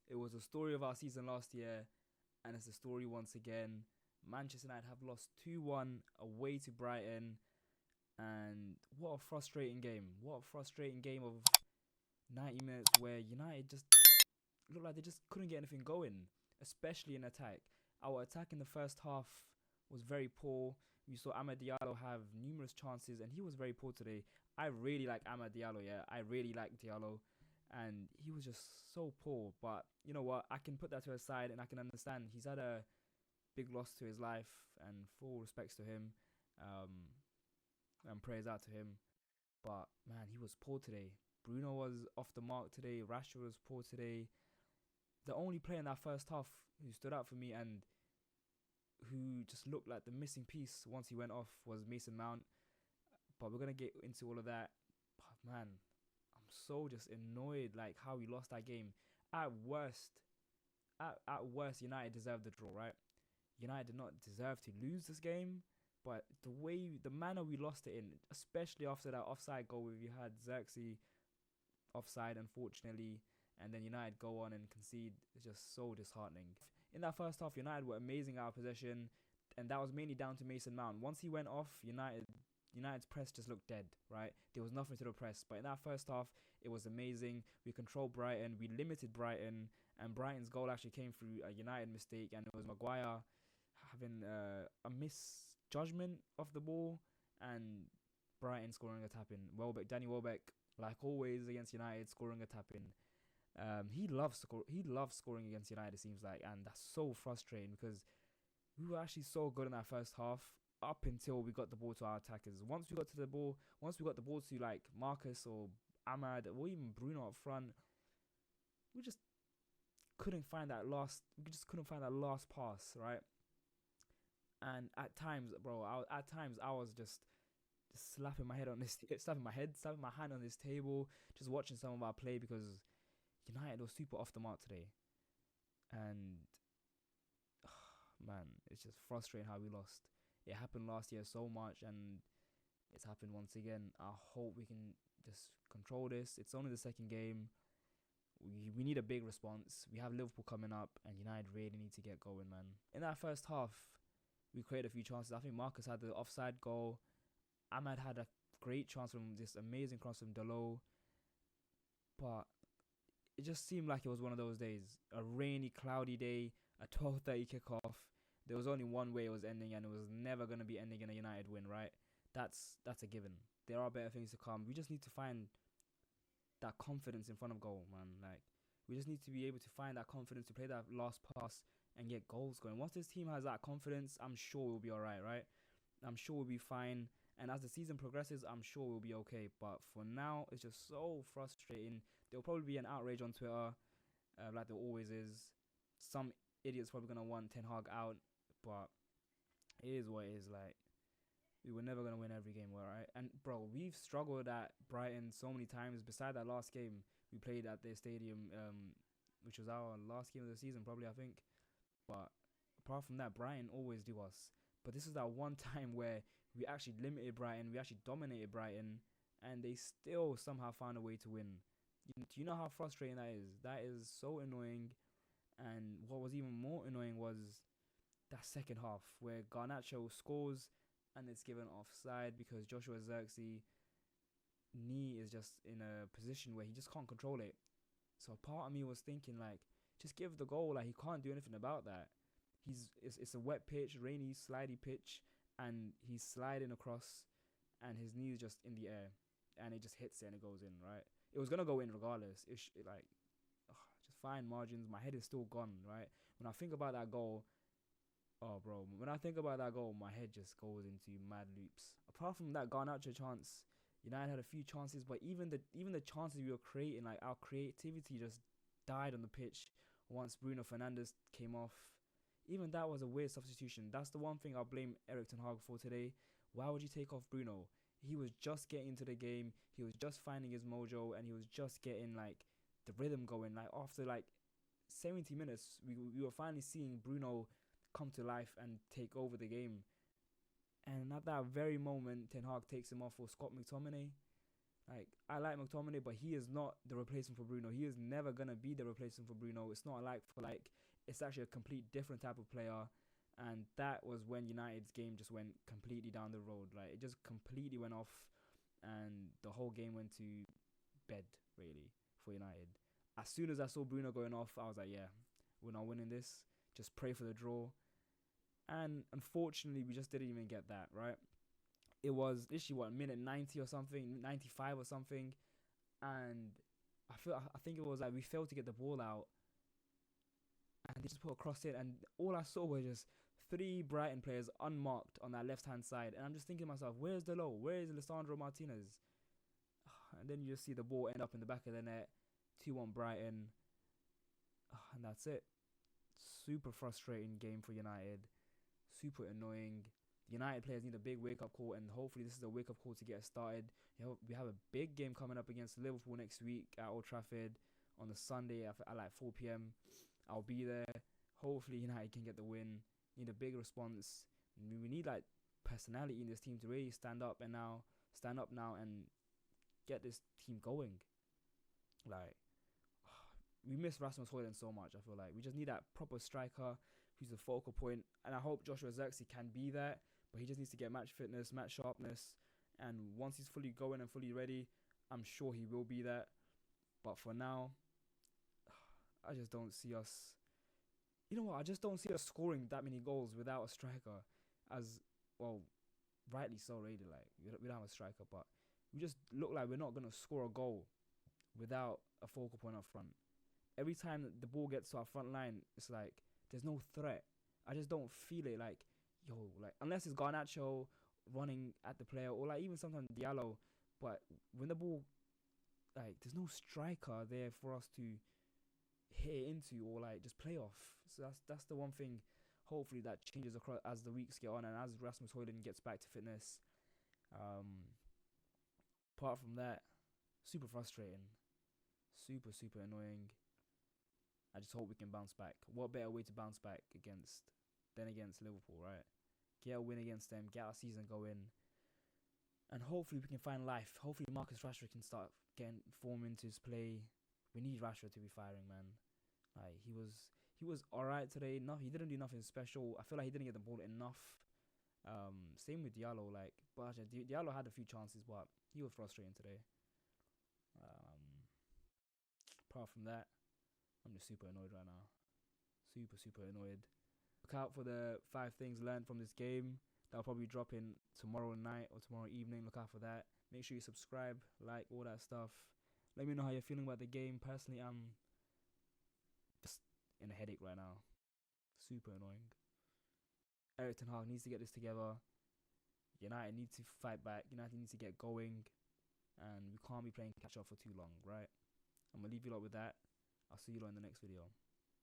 It was the story of our season last year, and it's the story once again. Manchester United have lost 2-1 away to Brighton, and what a frustrating game. What a frustrating game of 90 minutes where United just looked like they just couldn't get anything going, especially in attack. Our attack in the first half was very poor. We saw Amad Diallo have numerous chances, and he was very poor today. I really like Amad Diallo, yeah. I really like Diallo, and he was just so poor. But you know what? I can put that to the side, and I can understand he's had a big loss to his life, and full respects to him, um, and prayers out to him. But man, he was poor today. Bruno was off the mark today. Rashford was poor today. The only player in that first half who stood out for me and who just looked like the missing piece once he went off was Mason Mount. But we're gonna get into all of that. But man, I'm so just annoyed like how we lost that game. At worst, at worst, United deserved the draw, right? United did not deserve to lose this game, but the manner we lost it in, especially after that offside goal where we had Xerxes offside, unfortunately, and then United go on and concede, is just so disheartening. In that first half, United were amazing out of possession, and that was mainly down to Mason Mount. Once he went off, United's press just looked dead, right? There was nothing to the press. But in that first half, it was amazing. We controlled Brighton, we limited Brighton, and Brighton's goal actually came through a United mistake, and it was Maguire having a misjudgment of the ball, and Brighton scoring a tap in. Danny Welbeck, like always against United, scoring a tap in. He loves scoring against United. It seems like, and that's so frustrating because we were actually so good in that first half up until we got the ball to our attackers. Once we got the ball to like Marcus or Ahmad or even Bruno up front, we just couldn't find that last. We just couldn't find that last pass, right? And at times, bro, I was just slapping my head on this, slapping my hand on this table, just watching some of our play because United was super off the mark today, and man, it's just frustrating how we lost. It happened last year so much, and it's happened once again. I hope we can just control this. It's only the second game. We need a big response. We have Liverpool coming up, and United really need to get going, man. In that first half, we created a few chances. I think Marcus had the offside goal. Ahmad had a great chance from this amazing cross from Delo, but it just seemed like it was one of those days. A rainy, cloudy day, a 12:30 kickoff. There was only one way it was ending, and it was never going to be ending in a United win, right? That's a given. There are better things to come. We just need to find that confidence in front of goal, man. Like, we just need to be able to find that confidence to play that last pass and get goals going. Once this team has that confidence, I'm sure we'll be alright, right? I'm sure we'll be fine. And as the season progresses, I'm sure we'll be okay. But for now, it's just so frustrating. There'll probably be an outrage on Twitter, like there always is. Some idiot's probably gonna want Ten Hag out, but it is what it is. Like, we were never gonna win every game, right? And bro, we've struggled at Brighton so many times. Beside that last game we played at their stadium, which was our last game of the season, probably, I think. But apart from that, Brighton always do us. But this is that one time where we actually limited Brighton, we actually dominated Brighton, and they still somehow found a way to win. Do you know how frustrating that is? That is so annoying. And what was even more annoying was that second half where Garnacho scores and it's given offside because Joshua Xerxes' knee is just in a position where he just can't control it. So part of me was thinking, like, just give the goal. Like, he can't do anything about that. It's a wet pitch, rainy, slidey pitch, and he's sliding across, and his knee is just in the air, and it just hits it and it goes in, right? It was gonna go in regardless. Just fine margins. My head is still gone, right? When I think about that goal, oh, bro, when I think about that goal, my head just goes into mad loops. Apart from that Garnacho chance, United had a few chances, but even the chances we were creating, like, our creativity just died on the pitch once Bruno Fernandes came off. Even that was a weird substitution. That's the one thing I'll blame Eric Ten Hag for today. Why would you take off Bruno? He was just getting into the game. He was just finding his mojo, and he was just getting, like, the rhythm going. Like, after, like, 70 minutes, we were finally seeing Bruno come to life and take over the game. And at that very moment, Ten Hag takes him off for Scott McTominay. Like, I like McTominay, but he is not the replacement for Bruno. He is never going to be the replacement for Bruno. It's not like for like, it's actually a complete different type of player. And that was when United's game just went completely down the road. Like, it just completely went off. And the whole game went to bed, really, for United. As soon as I saw Bruno going off, I was like, yeah, we're not winning this. Just pray for the draw. And unfortunately, we just didn't even get that, right? It was literally minute 90 or something, 95 or something, and I think it was like we failed to get the ball out, and they just put a cross in, and all I saw were just 3 Brighton players unmarked on that left hand side, and I'm just thinking to myself, where's Delo? Where is Lissandro Martinez? And then you just see the ball end up in the back of the net, 2-1 Brighton, and that's it. Super frustrating game for United, super annoying. United players need a big wake-up call, and hopefully this is a wake-up call to get us started. We have a big game coming up against Liverpool next week at Old Trafford on the Sunday at like 4 p.m. I'll be there. Hopefully United can get the win. Need a big response. We need like personality in this team to really stand up now and get this team going. Like, we miss Rasmus Højlund so much. I feel like we just need that proper striker who's the focal point, and I hope Joshua Zirkzee can be that. But he just needs to get match fitness, match sharpness, and once he's fully going and fully ready, I'm sure he will be that. But for now, I just don't see us. You know what? I just don't see us scoring that many goals without a striker. As well, rightly so, really. Like, we don't have a striker, but we just look like we're not gonna score a goal without a focal point up front. Every time that the ball gets to our front line, it's like there's no threat. I just don't feel it. Like, like unless it's Garnacho running at the player, or like even sometimes Diallo, but when the ball, like, there's no striker there for us to hit it into or like just play off. So that's the one thing. Hopefully that changes across as the weeks get on and as Rasmus Højlund gets back to fitness. Apart from that, super frustrating, super annoying. I just hope we can bounce back. What better way to bounce back than against Liverpool, right? Get a win against them, get our season going, and hopefully we can find life. Hopefully Marcus Rashford can start getting form into his play. We need Rashford to be firing, man. Like, he was alright today. No, he didn't do nothing special. I feel like he didn't get the ball enough. Same with Diallo. Like, but Diallo had a few chances, but he was frustrating today. Apart from that, I'm just super annoyed right now. Super annoyed. Look out for the 5 things learned from this game. That'll probably drop in tomorrow night or tomorrow evening. Look out for that. Make sure you subscribe, like, all that stuff. Let me know how you're feeling about the game. Personally, I'm just in a headache right now. Super annoying. Erik ten Hag needs to get this together. United need to fight back. United needs to get going. And we can't be playing catch up for too long, right? I'm going to leave you lot with that. I'll see you lot in the next video.